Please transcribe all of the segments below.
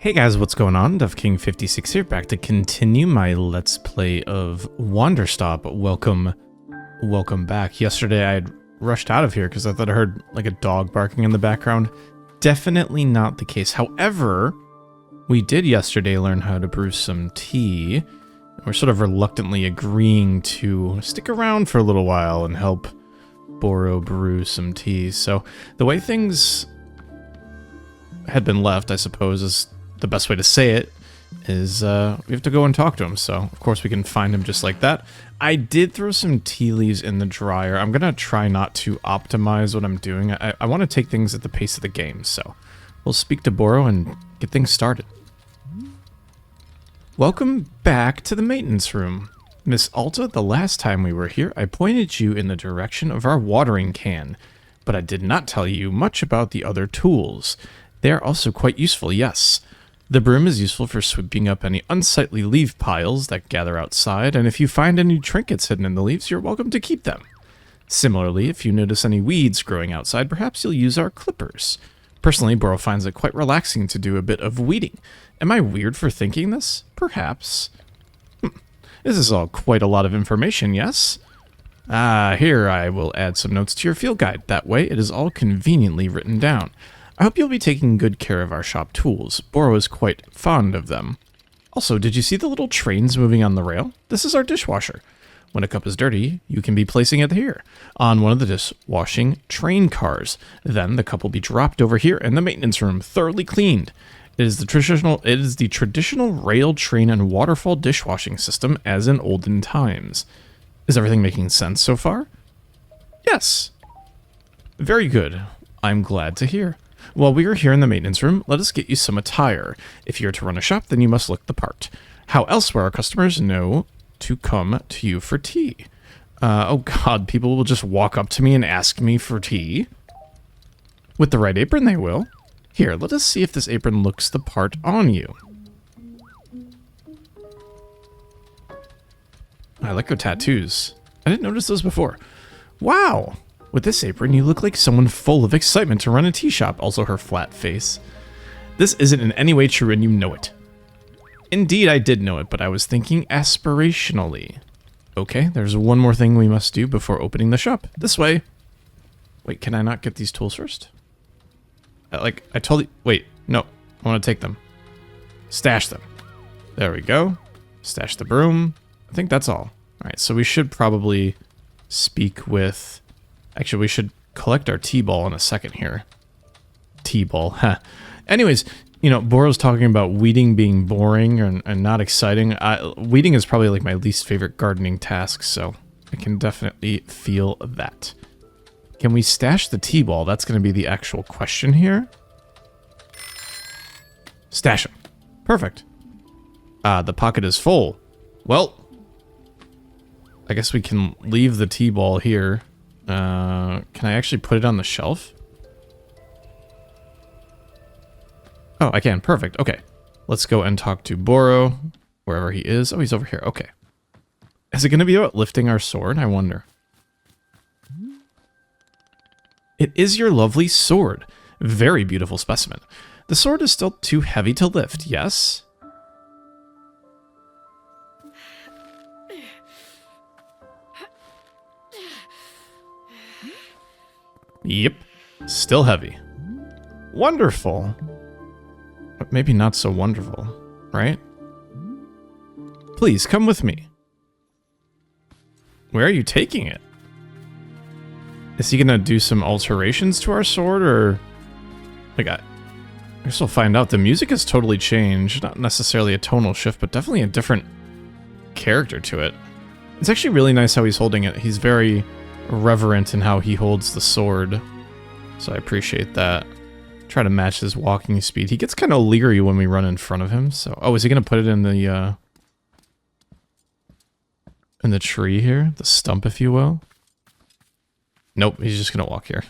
Hey guys, what's going on? DuffKing56 here, back to continue my Let's Play of Wanderstop. Welcome back. Yesterday I had rushed out of here because I thought I heard like a dog barking in the background. Definitely not the case. However, we did yesterday learn how to brew some tea. We're sort of reluctantly agreeing to stick around for a little while and help Boro brew some tea. So the way things had been left, I suppose, is the best way to say it is we have to go and talk to him. So of course we can find him just like that. I did throw some tea leaves in the dryer. I'm gonna try not to optimize what I'm doing. I want to take things at the pace of the game. So we'll speak to Boro and get things started. Welcome back to the maintenance room. Miss Alta, the last time we were here, I pointed you in the direction of our watering can, but I did not tell you much about the other tools. They are also quite useful, yes. The broom is useful for sweeping up any unsightly leaf piles that gather outside, and if you find any trinkets hidden in the leaves, you're welcome to keep them. Similarly, if you notice any weeds growing outside, perhaps you'll use our clippers. Personally, Boro finds it quite relaxing to do a bit of weeding. Am I weird for thinking this? Perhaps. This is all quite a lot of information, yes? Here I will add some notes to your field guide. That way, it is all conveniently written down. I hope you'll be taking good care of our shop tools. Boro is quite fond of them. Also, did you see the little trains moving on the rail? This is our dishwasher. When a cup is dirty, you can be placing it here, on one of the dishwashing train cars. Then the cup will be dropped over here in the maintenance room, thoroughly cleaned. It is the traditional rail, train, and waterfall dishwashing system as in olden times. Is everything making sense so far? Yes. Very good. I'm glad to hear. While we are here in the maintenance room, let us get you some attire. If you're to run a shop, then you must look the part. How else will our customers know to come to you for tea? Oh god, people will just walk up to me and ask me for tea? With the right apron, they will. Here, let us see if this apron looks the part on you. I like your tattoos. I didn't notice those before. Wow! With this apron, you look like someone full of excitement to run a tea shop. Also her flat face. This isn't in any way true and you know it. Indeed, I did know it, but I was thinking aspirationally. Okay, there's one more thing we must do before opening the shop. This way. Wait, can I not get these tools first? I told you. Wait, no. I want to take them. Stash them. There we go. Stash the broom. I think that's all. Alright, so we should probably speak with... Actually, we should collect our T-ball in a second here. T-ball, huh. Anyways, you know, Boro's talking about weeding being boring and not exciting. Weeding is probably like my least favorite gardening task, so I can definitely feel that. Can we stash the T-ball? That's going to be the actual question here. Stash him. Perfect. The pocket is full. Well, I guess we can leave the T-ball here. Can I actually put it on the shelf? Oh, I can. Perfect. Okay. Let's go and talk to Boro, wherever he is. Oh, he's over here. Okay. Is it going to be about lifting our sword? I wonder. It is your lovely sword. Very beautiful specimen. The sword is still too heavy to lift, yes? Yep, still heavy. Wonderful. But maybe not so wonderful, right? Please, come with me. Where are you taking it? Is he gonna do some alterations to our sword, or... Like, I guess we'll find out. The music has totally changed. Not necessarily a tonal shift, but definitely a different character to it. It's actually really nice how he's holding it. He's very... reverent in how he holds the sword, so I appreciate that. Try to match his walking speed. He gets kind of leery when we run in front of him, so... Oh, is he gonna put it in the tree here? The stump, if you will? Nope, he's just gonna walk here.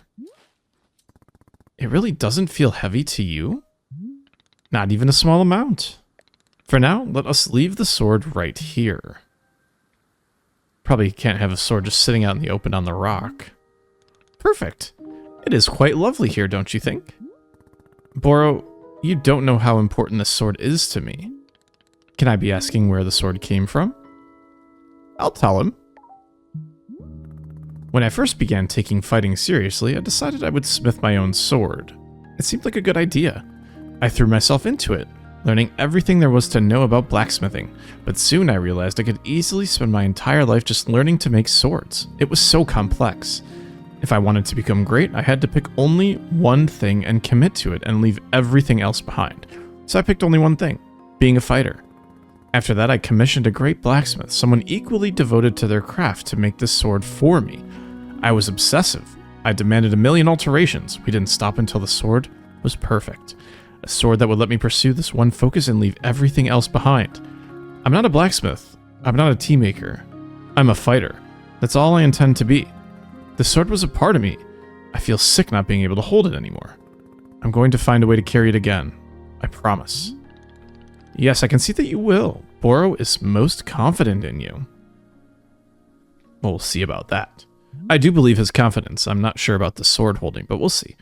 It really doesn't feel heavy to you? Not even a small amount. For now, let us leave the sword right here. Probably can't have a sword just sitting out in the open on the rock. Perfect. It is quite lovely here, don't you think? Boro, You don't know how important this sword is to me. Can I be asking where the sword came from? I'll tell him. When I first began taking fighting seriously, I decided I would smith my own sword. It seemed like a good idea. I threw myself into it, learning everything there was to know about blacksmithing, but soon I realized I could easily spend my entire life just learning to make swords. It was so complex. If I wanted to become great, I had to pick only one thing and commit to it and leave everything else behind. So I picked only one thing, being a fighter. After that, I commissioned a great blacksmith, someone equally devoted to their craft, to make this sword for me. I was obsessive. I demanded a million alterations. We didn't stop until the sword was perfect. A sword that would let me pursue this one focus and leave everything else behind. I'm not a blacksmith. I'm not a tea maker. I'm a fighter. That's all I intend to be. The sword was a part of me. I feel sick not being able to hold it anymore. I'm going to find a way to carry it again. I promise. Yes, I can see that you will. Boro is most confident in you. Well, we'll see about that. I do believe his confidence. I'm not sure about the sword holding, but we'll see.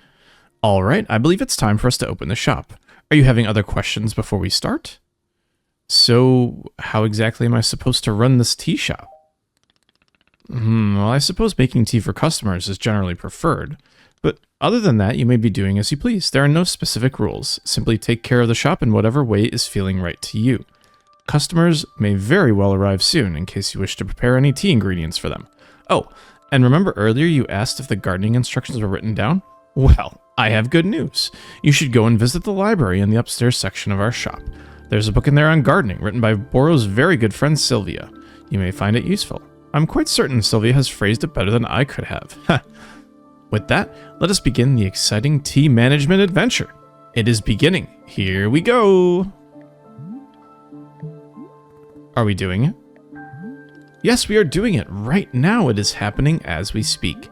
All right, I believe it's time for us to open the shop. Are you having other questions before we start? So, how exactly am I supposed to run this tea shop? Well, I suppose making tea for customers is generally preferred. But other than that, you may be doing as you please. There are no specific rules. Simply take care of the shop in whatever way is feeling right to you. Customers may very well arrive soon in case you wish to prepare any tea ingredients for them. Oh, and remember earlier you asked if the gardening instructions were written down? Well, I have good news. You should go and visit the library in the upstairs section of our shop. There's a book in there on gardening written by Boro's very good friend Sylvia. You may find it useful. I'm quite certain Sylvia has phrased it better than I could have. With that, let us begin the exciting tea management adventure. It is beginning. Here we go. Are we doing it? Yes, we are doing it. Right now it is happening as we speak.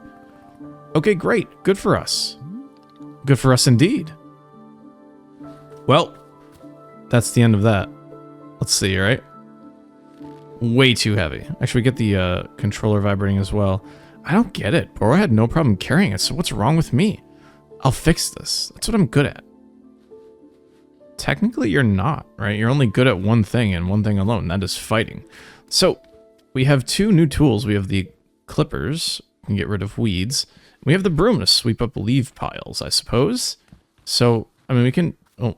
Okay, great. Good for us. Good for us indeed. Well, that's the end of that. Let's see, right? Way too heavy. Actually, we get the controller vibrating as well. I don't get it. Boro had no problem carrying it, so what's wrong with me? I'll fix this. That's what I'm good at. Technically, you're not, right? You're only good at one thing and one thing alone. That is fighting. So, we have two new tools. We have the clippers. We can get rid of weeds. We have the broom to sweep up leaf piles, I suppose. So, I mean, we can... Oh,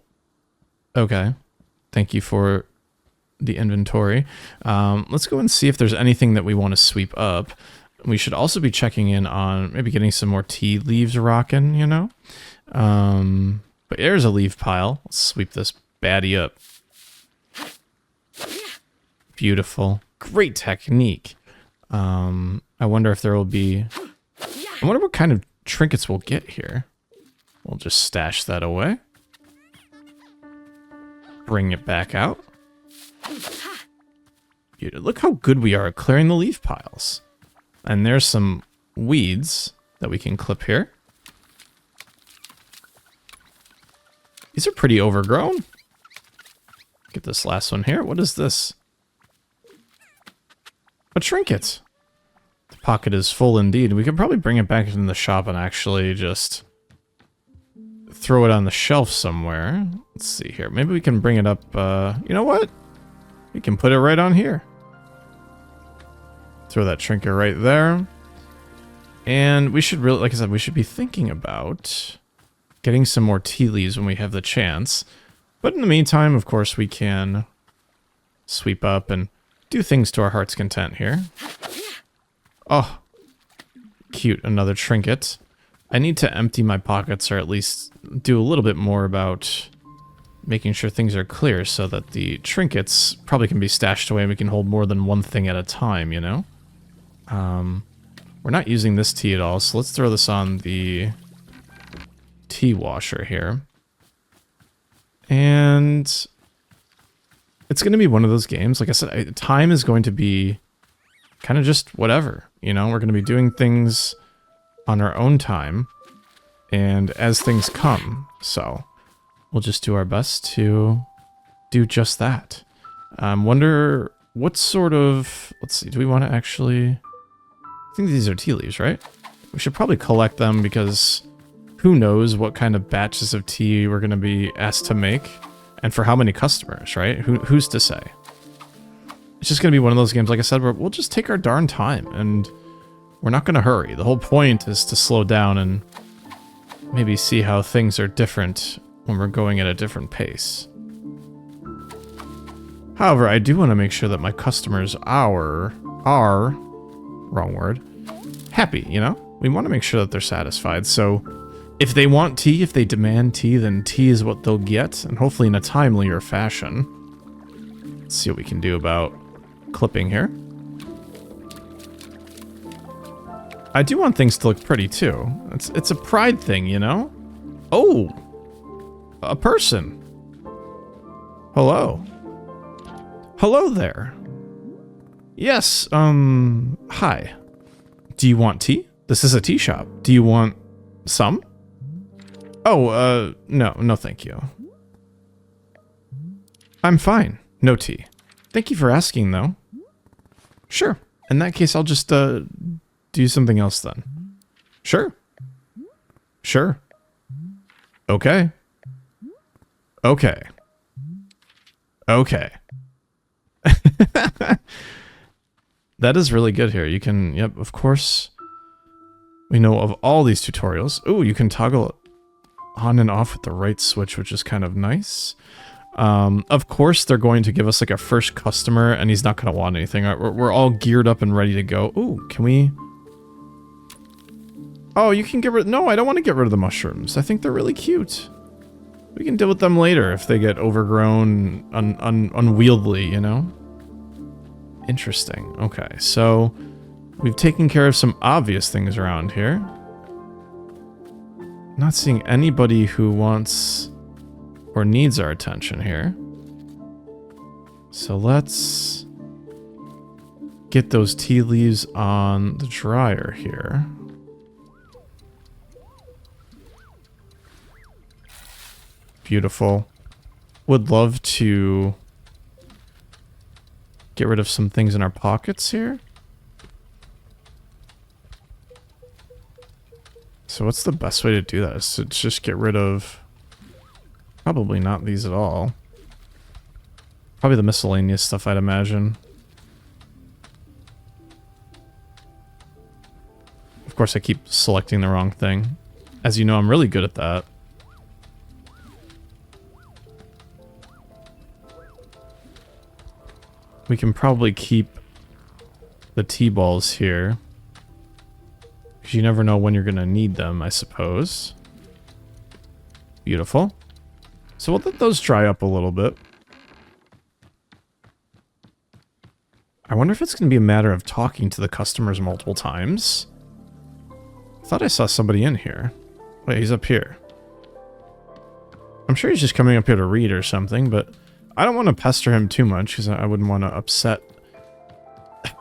okay. Thank you for the inventory. Let's go and see if there's anything that we want to sweep up. We should also be checking in on maybe getting some more tea leaves rocking, you know? But there's a leaf pile. Let's sweep this baddie up. Beautiful. Great technique. I wonder if there will be... I wonder what kind of trinkets we'll get here. We'll just stash that away. Bring it back out. Beautiful. Look how good we are at clearing the leaf piles. And there's some weeds that we can clip here. These are pretty overgrown. Get this last one here. What is this? A trinket. The pocket is full indeed. We could probably bring it back into the shop and actually just throw it on the shelf somewhere. Let's see here. Maybe we can bring it up. You know what? We can put it right on here. Throw that trinket right there. And we should really, like I said, we should be thinking about getting some more tea leaves when we have the chance. But in the meantime, of course, we can sweep up and do things to our heart's content here. Oh, cute. Another trinket. I need to empty my pockets, or at least do a little bit more about making sure things are clear so that the trinkets probably can be stashed away and we can hold more than one thing at a time, you know? We're not using this tea at all, so let's throw this on the tea washer here. And it's going to be one of those games. Like I said, time is going to be kind of just whatever, you know? We're going to be doing things on our own time and as things come. So we'll just do our best to do just that. Wonder what sort of... Let's see, do we want to actually... I think these are tea leaves, right? We should probably collect them because who knows what kind of batches of tea we're going to be asked to make and for how many customers, right? Who's to say? It's just going to be one of those games, like I said, where we'll just take our darn time and we're not going to hurry. The whole point is to slow down and maybe see how things are different when we're going at a different pace. However, I do want to make sure that my customers are, wrong word, happy, you know? We want to make sure that they're satisfied, so if they want tea, if they demand tea, then tea is what they'll get, and hopefully in a timelier fashion. Let's see what we can do about clipping here. I do want things to look pretty, too. It's a pride thing, you know? Oh! A person! Hello. Hello there. Yes, hi. Do you want tea? This is a tea shop. Do you want some? Oh, no thank you. I'm fine. No tea. Thank you for asking, though. Sure. In that case, I'll just, do something else then. Sure. Sure. Okay. Okay. Okay. That is really good here. You can, yep, of course. We know of all these tutorials. Ooh, you can toggle it on and off with the right switch, which is kind of nice. Of course, they're going to give us like a first customer, and he's not going to want anything. We're all geared up and ready to go. Ooh, can we... Oh, you can get rid... No, I don't want to get rid of the mushrooms. I think they're really cute. We can deal with them later if they get overgrown, unwieldy, you know? Interesting. Okay, so we've taken care of some obvious things around here. Not seeing anybody who wants or needs our attention here. So let's get those tea leaves on the dryer here. Beautiful. Would love to get rid of some things in our pockets here. So what's the best way to do that? Is to just get rid of... Probably not these at all. Probably the miscellaneous stuff, I'd imagine. Of course, I keep selecting the wrong thing. As you know, I'm really good at that. We can probably keep the tea balls here. Because you never know when you're going to need them, I suppose. Beautiful. So we'll let those dry up a little bit. I wonder if it's going to be a matter of talking to the customers multiple times. I thought I saw somebody in here. Wait, he's up here. I'm sure he's just coming up here to read or something, but I don't want to pester him too much because I wouldn't want to upset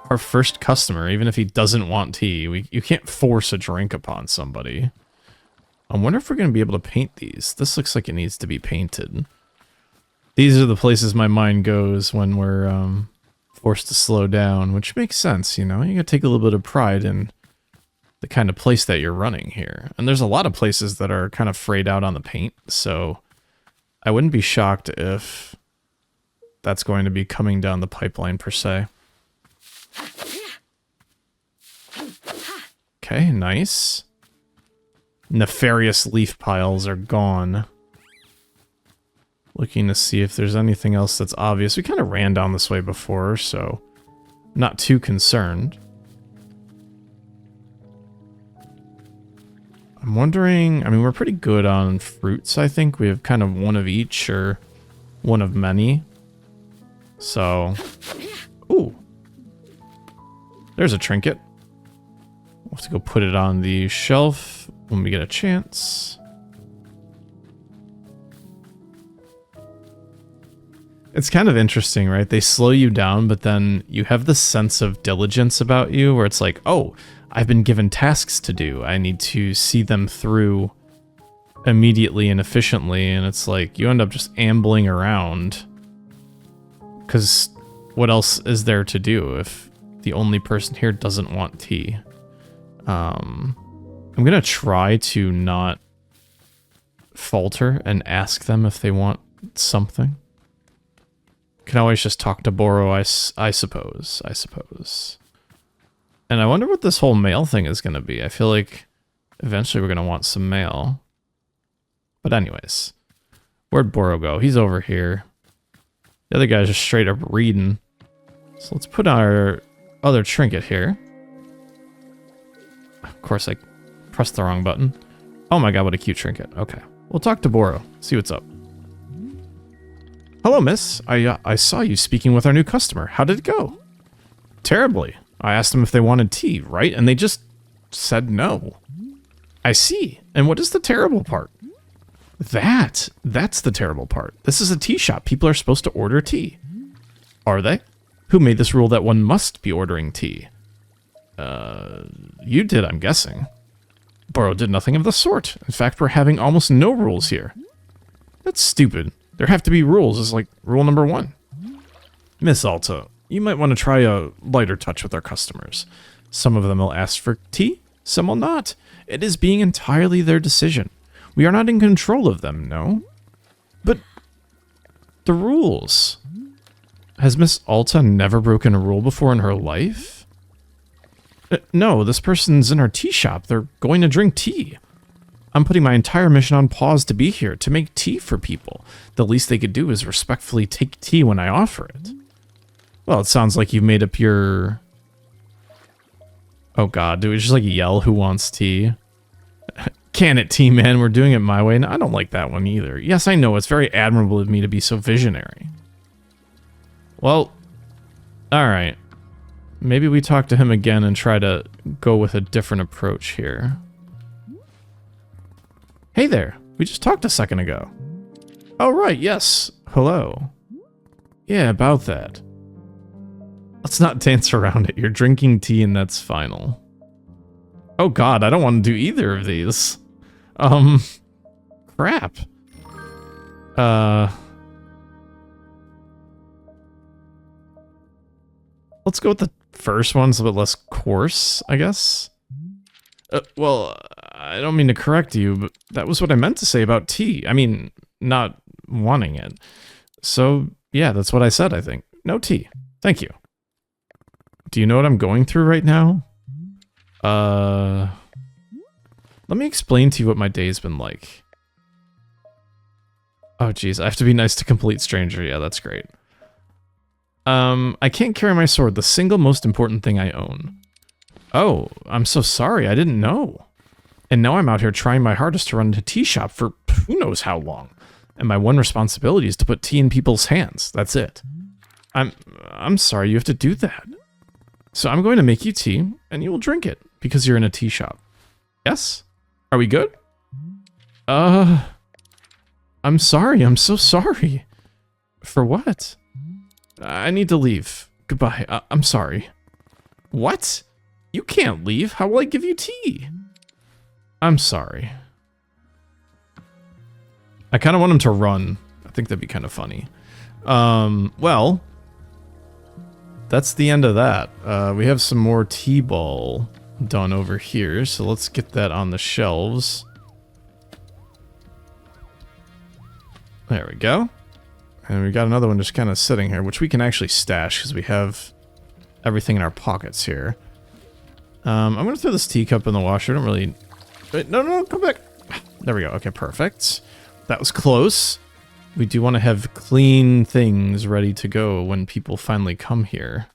our first customer, even if he doesn't want tea. You can't force a drink upon somebody. I wonder if we're going to be able to paint these. This looks like it needs to be painted. These are the places my mind goes when we're forced to slow down, which makes sense, you know? You gotta take a little bit of pride in the kind of place that you're running here. And there's a lot of places that are kind of frayed out on the paint, so I wouldn't be shocked if that's going to be coming down the pipeline per se. Okay, nice. Nefarious leaf piles are gone. Looking to see if there's anything else that's obvious. We kind of ran down this way before, so not too concerned. I'm wondering, I mean, we're pretty good on fruits, I think. We have kind of one of each or one of many. So, ooh. There's a trinket. We'll have to go put it on the shelf when we get a chance. It's kind of interesting, right? They slow you down, but then you have this sense of diligence about you where it's like, oh, I've been given tasks to do. I need to see them through immediately and efficiently. And it's like you end up just ambling around because what else is there to do if the only person here doesn't want tea? I'm going to try to not falter and ask them if they want something. Can always just talk to Boro, I suppose. And I wonder what this whole mail thing is going to be. I feel like eventually we're going to want some mail. But anyways, where'd Boro go? He's over here. The other guy's just straight up reading. So let's put our other trinket here. Of course, I pressed the wrong button. Oh my god, what a cute trinket. Okay, we'll talk to Boro. See what's up. Hello, miss. I saw you speaking with our new customer. How did it go? Terribly. I asked them if they wanted tea, right? And they just said no. I see. And what is the terrible part? That's the terrible part. This is a tea shop. People are supposed to order tea. Are they? Who made this rule that one must be ordering tea? You did, I'm guessing. Boro did nothing of the sort. In fact, we're having almost no rules here. That's stupid. There have to be rules, is like rule number 1. Miss Alta, you might want to try a lighter touch with our customers. Some of them will ask for tea, some will not. It is being entirely their decision. We are not in control of them, no? But the rules. Has Miss Alta never broken a rule before in her life? No, this person's in our tea shop. They're going to drink tea. I'm putting my entire mission on pause to be here, to make tea for people. The least they could do is respectfully take tea when I offer it. Well, it sounds like you've made up your... Oh god, do we just like yell who wants tea? Can it, tea man? We're doing it my way. No, I don't like that one either. Yes, I know, it's very admirable of me to be so visionary. Well, alright. Maybe we talk to him again and try to go with a different approach here. Hey there, we just talked a second ago. Oh right, yes, hello. Yeah, about that. Let's not dance around it, you're drinking tea and that's final. Oh god, I don't want to do either of these. Crap. Let's go with the first one, it's a bit less coarse, I guess. Well, I don't mean to correct you, but that was what I meant to say about tea. I mean, not wanting it. So, yeah, that's what I said, I think. No tea. Thank you. Do you know what I'm going through right now? Let me explain to you what my day's been like. Oh, geez, I have to be nice to complete stranger. Yeah, that's great. I can't carry my sword, the single most important thing I own. Oh, I'm so sorry, I didn't know. And now I'm out here trying my hardest to run a tea shop for who knows how long. And my one responsibility is to put tea in people's hands. That's it. I'm sorry you have to do that. So I'm going to make you tea, and you will drink it, because you're in a tea shop. Yes? Are we good? I'm sorry, I'm so sorry. For what? I need to leave. Goodbye, I'm sorry. What? You can't leave. How will I give you tea? I'm sorry. I kind of want him to run. I think that'd be kind of funny. Well, that's the end of that. We have some more T-ball done over here, so let's get that on the shelves. There we go. And we got another one just kind of sitting here, which we can actually stash because we have everything in our pockets here. I'm going to throw this teacup in the washer. I don't really... Wait, no, come back. There we go. Okay, perfect. That was close. We do want to have clean things ready to go when people finally come here.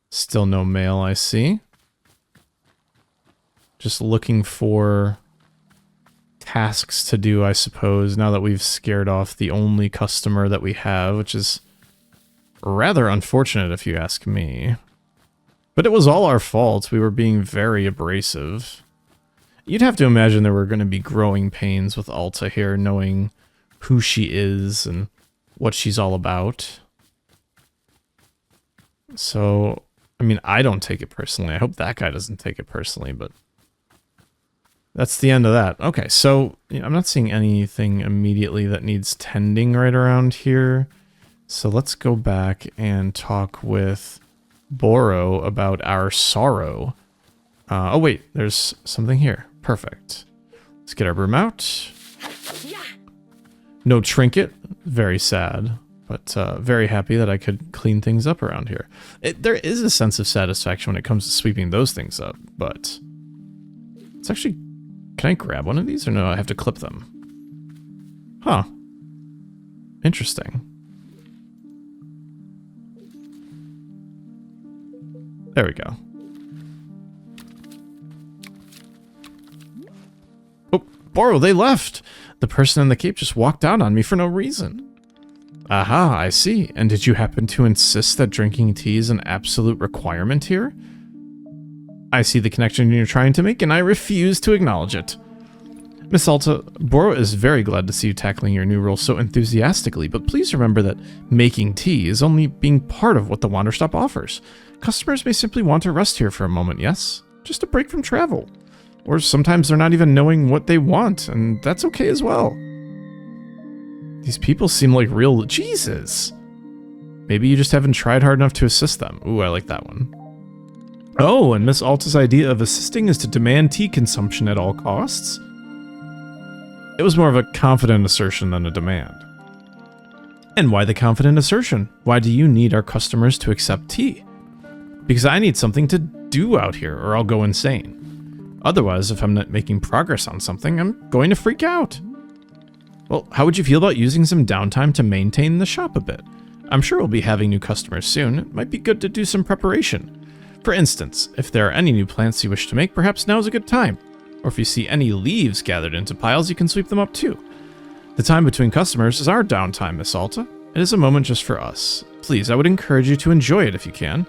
Still no mail, I see. Just looking for tasks to do, I suppose, now that we've scared off the only customer that we have, which is rather unfortunate if you ask me. But it was all our fault. We were being very abrasive. You'd have to imagine there were going to be growing pains with Alta here, knowing who she is and what she's all about. So, I mean, I don't take it personally. I hope that guy doesn't take it personally, but that's the end of that. Okay, so you know, I'm not seeing anything immediately that needs tending right around here. So let's go back and talk with Boro about our sorrow. Oh wait, there's something here. Perfect. Let's get our broom out. No trinket. Very sad. But very happy that I could clean things up around here. There is a sense of satisfaction when it comes to sweeping those things up, but it's actually... Can I grab one of these, or no, I have to clip them? Huh. Interesting. There we go. Oh, Boro, they left! The person in the cape just walked out on me for no reason. Aha, I see. And did you happen to insist that drinking tea is an absolute requirement here? I see the connection you're trying to make, and I refuse to acknowledge it. Miss Alta, Boro is very glad to see you tackling your new role so enthusiastically, but please remember that making tea is only being part of what the Wanderstop offers. Customers may simply want to rest here for a moment, yes? Just a break from travel. Or sometimes they're not even knowing what they want, and that's okay as well. These people seem like real... Jesus! Maybe you just haven't tried hard enough to assist them. Ooh, I like that one. Oh, and Miss Alta's idea of assisting is to demand tea consumption at all costs? It was more of a confident assertion than a demand. And why the confident assertion? Why do you need our customers to accept tea? Because I need something to do out here, or I'll go insane. Otherwise, if I'm not making progress on something, I'm going to freak out. Well, how would you feel about using some downtime to maintain the shop a bit? I'm sure we'll be having new customers soon. It might be good to do some preparation. For instance, if there are any new plants you wish to make, perhaps now's a good time. Or if you see any leaves gathered into piles, you can sweep them up too. The time between customers is our downtime, Miss Alta. It is a moment just for us. Please, I would encourage you to enjoy it if you can.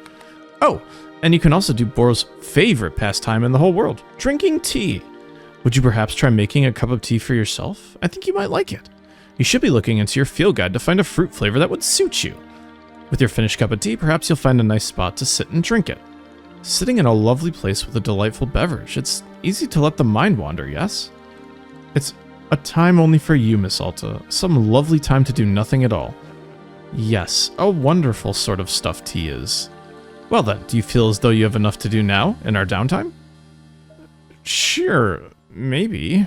Oh, and you can also do Boro's favorite pastime in the whole world, drinking tea. Would you perhaps try making a cup of tea for yourself? I think you might like it. You should be looking into your field guide to find a fruit flavor that would suit you. With your finished cup of tea, perhaps you'll find a nice spot to sit and drink it. Sitting in a lovely place with a delightful beverage, it's easy to let the mind wander, yes? It's a time only for you, Miss Alta. Some lovely time to do nothing at all. Yes, a wonderful sort of stuff tea is. Well then, do you feel as though you have enough to do now, in our downtime? Sure, maybe.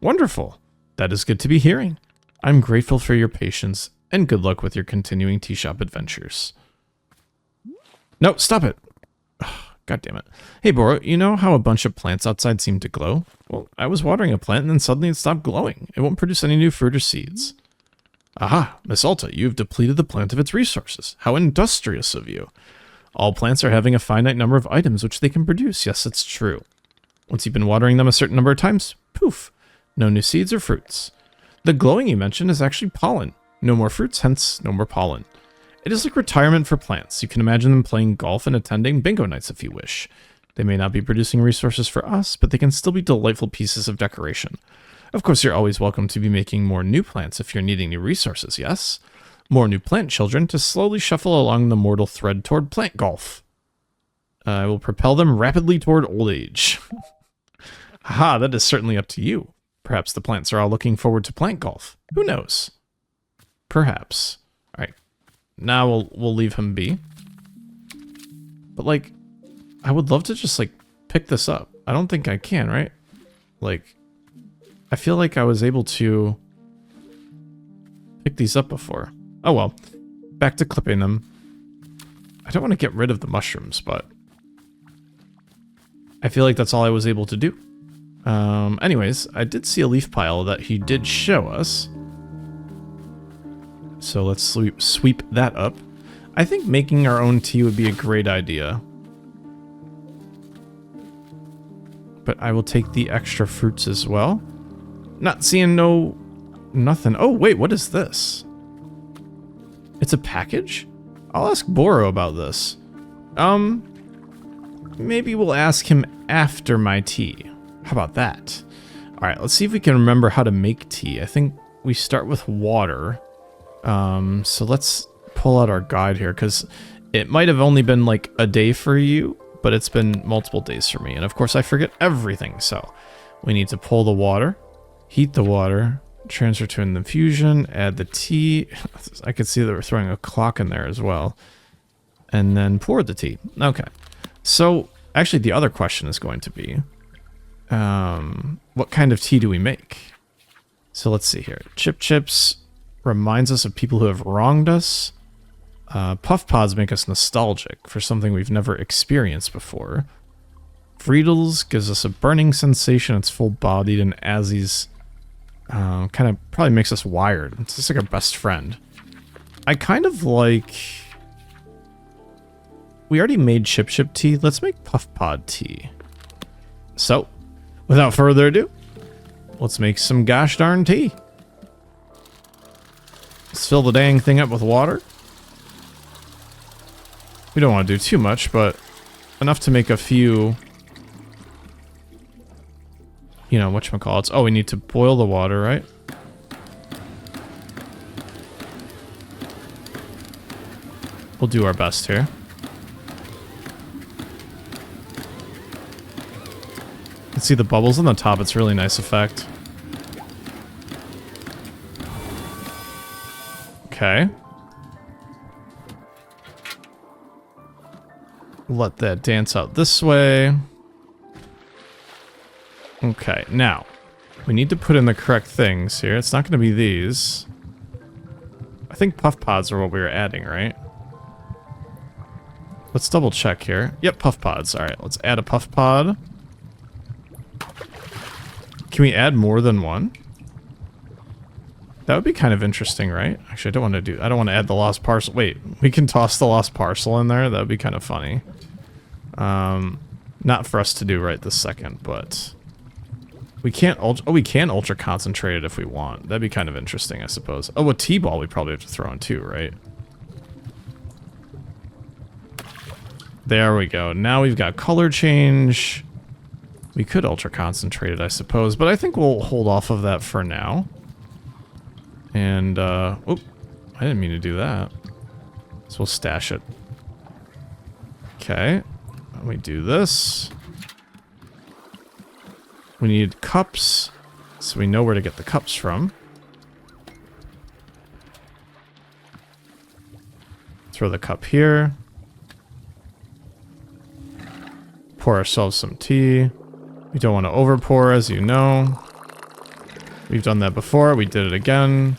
Wonderful. That is good to be hearing. I'm grateful for your patience, and good luck with your continuing tea shop adventures. No, stop it. God damn it. Hey, Boro, you know how a bunch of plants outside seem to glow? Well, I was watering a plant and then suddenly it stopped glowing. It won't produce any new fruit or seeds. Aha, Miss Alta, you've depleted the plant of its resources. How industrious of you. All plants are having a finite number of items which they can produce. Yes, it's true. Once you've been watering them a certain number of times, poof, no new seeds or fruits. The glowing you mentioned is actually pollen. No more fruits, hence no more pollen. It is like retirement for plants. You can imagine them playing golf and attending bingo nights if you wish. They may not be producing resources for us, but they can still be delightful pieces of decoration. Of course, you're always welcome to be making more new plants if you're needing new resources, yes? More new plant children to slowly shuffle along the mortal thread toward plant golf. I will propel them rapidly toward old age. Haha, that is certainly up to you. Perhaps the plants are all looking forward to plant golf. Who knows? Perhaps. Alright. Now we'll leave him be. But like, I would love to just like pick this up. I don't think I can, right? Like, I feel like I was able to pick these up before. Oh well. Back to clipping them. I don't want to get rid of the mushrooms, but I feel like that's all I was able to do. Anyways, I did see a leaf pile that he did show us. So let's sweep that up. I think making our own tea would be a great idea. But I will take the extra fruits as well. Not seeing nothing. Oh, wait, what is this? It's a package? I'll ask Boro about this. Maybe we'll ask him after my tea. How about that? Alright, let's see if we can remember how to make tea. I think we start with water. So let's pull out our guide here, because it might have only been like a day for you, but it's been multiple days for me. And of course I forget everything, so we need to pull the water, heat the water, transfer to an infusion, add the tea. I could see that we're throwing a clock in there as well. And then pour the tea. Okay. So actually the other question is going to be, what kind of tea do we make? So let's see here. Chip Chips reminds us of people who have wronged us. Puff Pods make us nostalgic for something we've never experienced before. Friedels gives us a burning sensation. It's full-bodied, and Azzy's kind of probably makes us wired. It's just like our best friend. I kind of like... We already made Chip Chip tea. Let's make Puff Pod tea. So, without further ado, let's make some gosh darn tea. Let's fill the dang thing up with water. We don't want to do too much, but enough to make a few... You know, whatchamacallits. Oh, we need to boil the water, right? We'll do our best here. You can see the bubbles on the top. It's a really nice effect. Okay. Let that dance out this way. Okay, now, we need to put in the correct things here. It's not going to be these. I think Puff Pods are what we were adding, right? Let's double check here. Yep, Puff Pods. All right, let's add a Puff Pod. Can we add more than one? That would be kind of interesting, right? Actually, I don't want to add the lost parcel. Wait, we can toss the lost parcel in there? That would be kind of funny. Not for us to do right this second, but... We can't we can ultra concentrate it if we want. That'd be kind of interesting, I suppose. Oh, a T-ball we probably have to throw in too, right? There we go. Now we've got color change. We could ultra concentrate it, I suppose, but I think we'll hold off of that for now. And, oop, I didn't mean to do that. So we'll stash it. Okay. We do this. We need cups, so we know where to get the cups from. Throw the cup here. Pour ourselves some tea. We don't want to overpour, as you know. We've done that before. We did it again.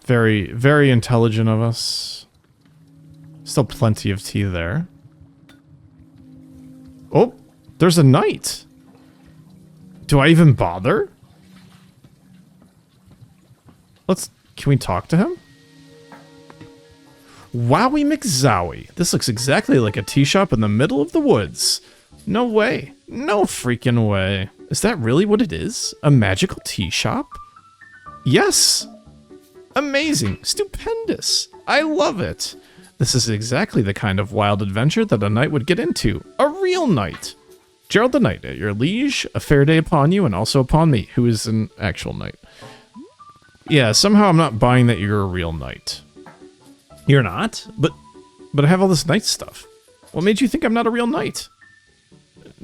Very, very intelligent of us. Still plenty of tea there. Oh, there's a knight. Do I even bother? Can we talk to him? Wowie McZowie. This looks exactly like a tea shop in the middle of the woods. No way. No freaking way. Is that really what it is? A magical tea shop? Yes. Amazing. Stupendous. I love it. This is exactly the kind of wild adventure that a knight would get into. A real knight. Gerald the Knight, at your liege, a fair day upon you, and also upon me, who is an actual knight. Yeah, somehow I'm not buying that you're a real knight. You're not? But I have all this knight stuff. What made you think I'm not a real knight?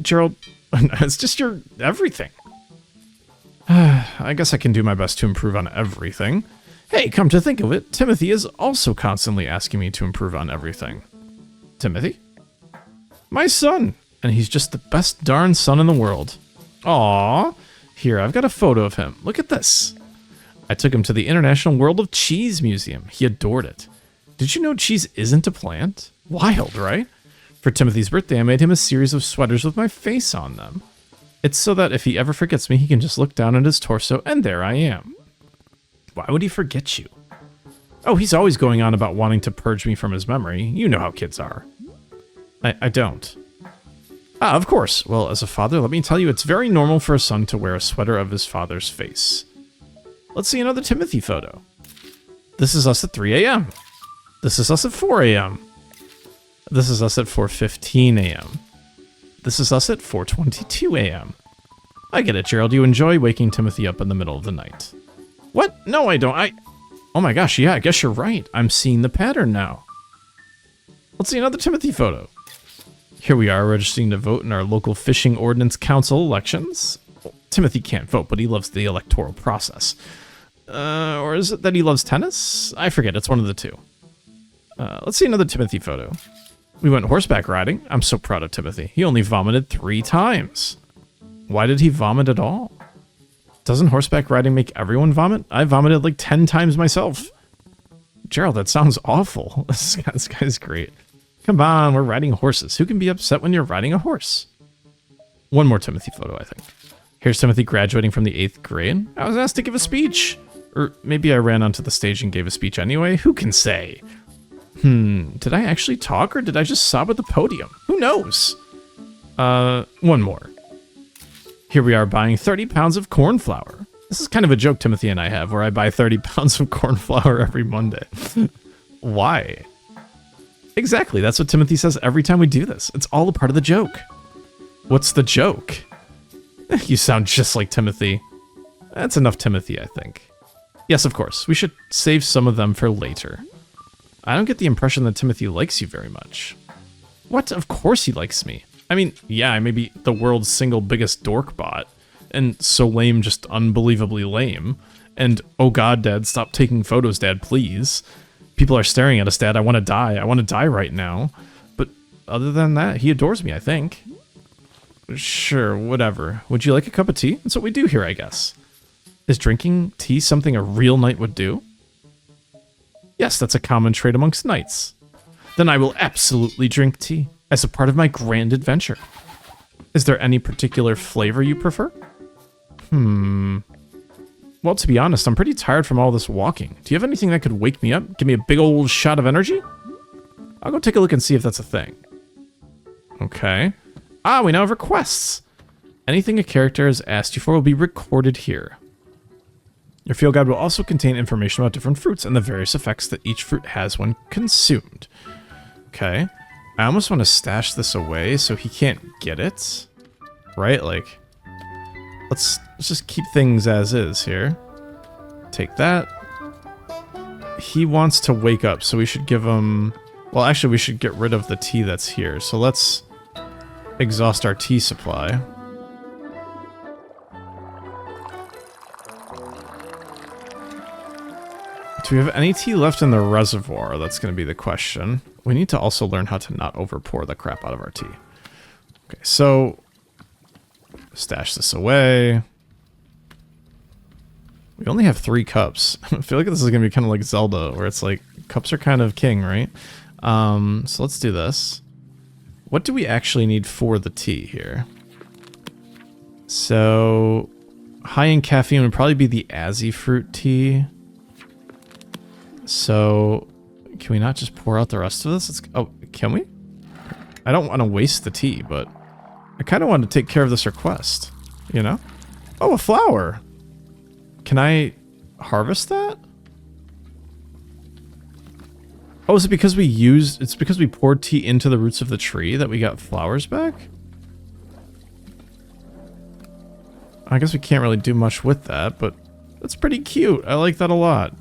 Gerald, it's just your everything. I guess I can do my best to improve on everything. Hey, come to think of it, Timothy is also constantly asking me to improve on everything. Timothy? My son! And he's just the best darn son in the world. Aww. Here, I've got a photo of him. Look at this. I took him to the International World of Cheese Museum. He adored it. Did you know cheese isn't a plant? Wild, right? For Timothy's birthday, I made him a series of sweaters with my face on them. It's so that if he ever forgets me, he can just look down at his torso, and there I am. Why would he forget you? Oh, he's always going on about wanting to purge me from his memory. You know how kids are. I don't. Ah, of course. Well, as a father, let me tell you, it's very normal for a son to wear a sweater of his father's face. Let's see another Timothy photo. This is us at 3 a.m. This is us at 4 a.m. This is us at 4:15 a.m. This is us at 4:22 a.m. I get it, Gerald. You enjoy waking Timothy up in the middle of the night. What? No, I don't. Oh my gosh, yeah, I guess you're right. I'm seeing the pattern now. Let's see another Timothy photo. Here we are, registering to vote in our local fishing ordinance council elections. Well, Timothy can't vote, but he loves the electoral process. Or is it that he loves tennis? I forget, it's one of the two. Let's see another Timothy photo. We went horseback riding. I'm so proud of Timothy. He only vomited 3 times. Why did he vomit at all? Doesn't horseback riding make everyone vomit? I vomited like 10 times myself. Gerald, that sounds awful. This guy's great. Come on, we're riding horses. Who can be upset when you're riding a horse? One more Timothy photo, I think. Here's Timothy graduating from the 8th grade. I was asked to give a speech. Or maybe I ran onto the stage and gave a speech anyway. Who can say? Did I actually talk or did I just sob at the podium? Who knows? One more. Here we are buying 30 pounds of corn flour. This is kind of a joke Timothy and I have, where I buy 30 pounds of corn flour every Monday. Why? Exactly, that's what Timothy says every time we do this. It's all a part of the joke. What's the joke? You sound just like Timothy. That's enough Timothy, I think. Yes, of course, we should save some of them for later. I don't get the impression that Timothy likes you very much. What? Of course he likes me. I mean, yeah, I may be the world's single biggest dork bot, and so lame, just unbelievably lame, and oh god, Dad, stop taking photos, Dad, please. People are staring at us, Dad, I want to die right now. But other than that, he adores me, I think. Sure, whatever. Would you like a cup of tea? That's what we do here, I guess. Is drinking tea something a real knight would do? Yes, that's a common trait amongst knights. Then I will absolutely drink tea as a part of my grand adventure. Is there any particular flavor you prefer? Well, to be honest, I'm pretty tired from all this walking. Do you have anything that could wake me up? Give me a big old shot of energy? I'll go take a look and see if that's a thing. Okay. Ah, we now have requests. Anything a character has asked you for will be recorded here. Your field guide will also contain information about different fruits and the various effects that each fruit has when consumed. Okay. I almost want to stash this away so he can't get it. Right? Like, let's just keep things as is here. Take that. He wants to wake up, so we should give him... Well, actually, we should get rid of the tea that's here. So let's exhaust our tea supply. Do we have any tea left in the reservoir? That's going to be the question. We need to also learn how to not overpour the crap out of our tea. Okay, so stash this away. We only have 3 cups. I feel like this is going to be kind of like Zelda, where it's like cups are kind of king, right? So let's do this. What do we actually need for the tea here? So high in caffeine would probably be the Azzy fruit tea. So can we not just pour out the rest of this? Oh, can we? I don't want to waste the tea, but I kind of want to take care of this request, you know? Oh, a flower. Can I harvest that? Oh, is it because it's because we poured tea into the roots of the tree that we got flowers back? I guess we can't really do much with that, but that's pretty cute. I like that a lot.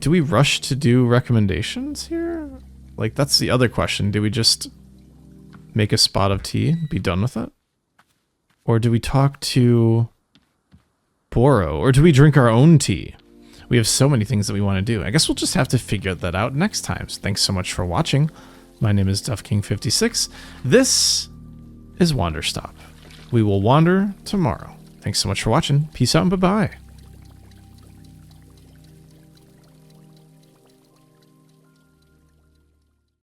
Do we rush to do recommendations here? Like, that's the other question. Do we just make a spot of tea, be done with it? Or do we talk to Boro? Or do we drink our own tea? We have so many things that we want to do. I guess we'll just have to figure that out next time. So thanks so much for watching. My name is DuffKing56. This is Wanderstop. We will wander tomorrow. Thanks so much for watching. Peace out and bye-bye.